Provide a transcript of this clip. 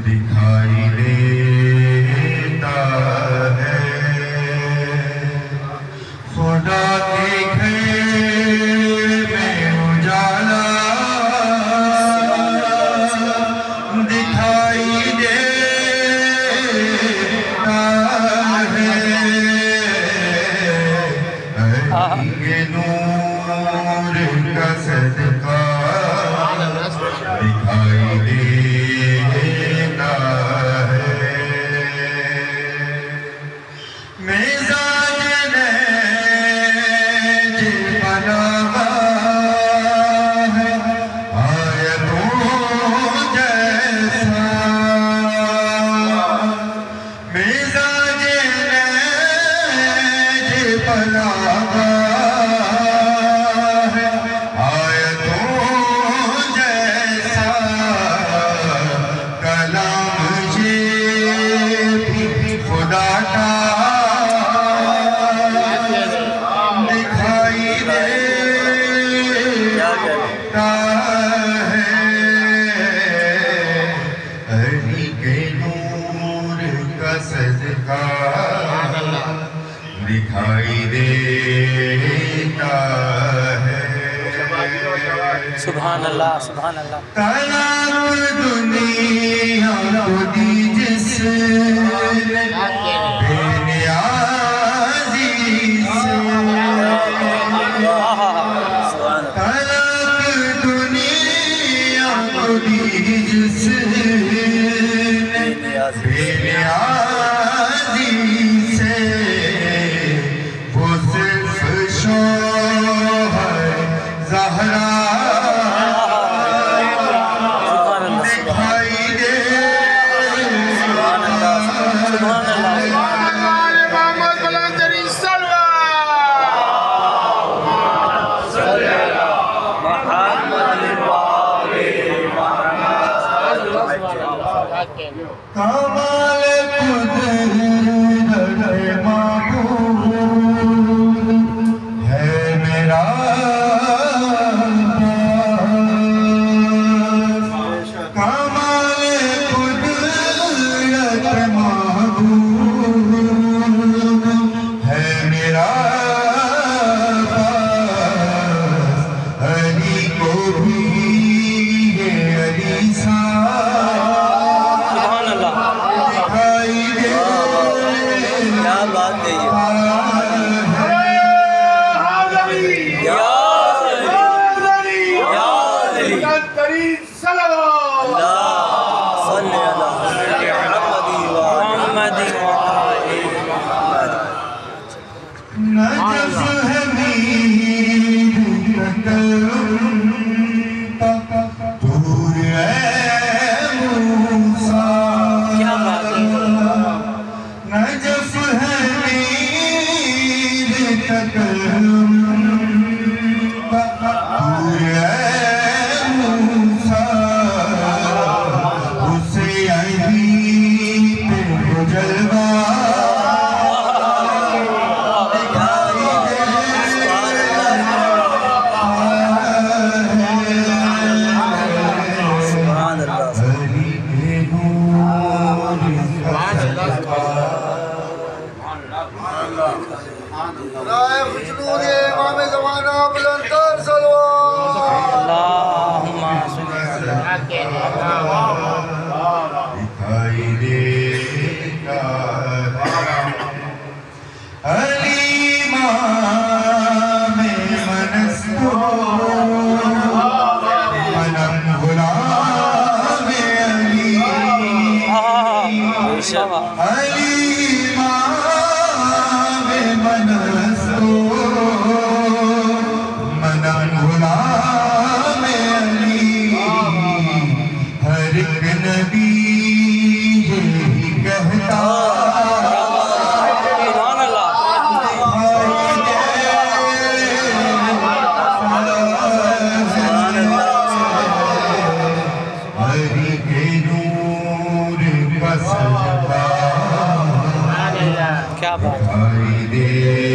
दिखाई देता है खुदा के घर में उजाला दिखाई देता है ये नूर का सदका दिखाई देता है मिजाज नैज बना है आयतों जैसा मिजाज नैज बना दिखाई देता है सुभान अल्लाह सुभान अल्लाह। तलाक दुनिया को दी जिसने बेनियाज़ी से तलाक दुनिया को दी जिसने बेनियाज़ी से ज़हरा दिखाई देता कमाल कुदरत माबूद है मेरा कमाल कुदरत माबूद है मेरा अली को भी ये अली सा हर एक नबी यही कहता क्या बात है। आई दे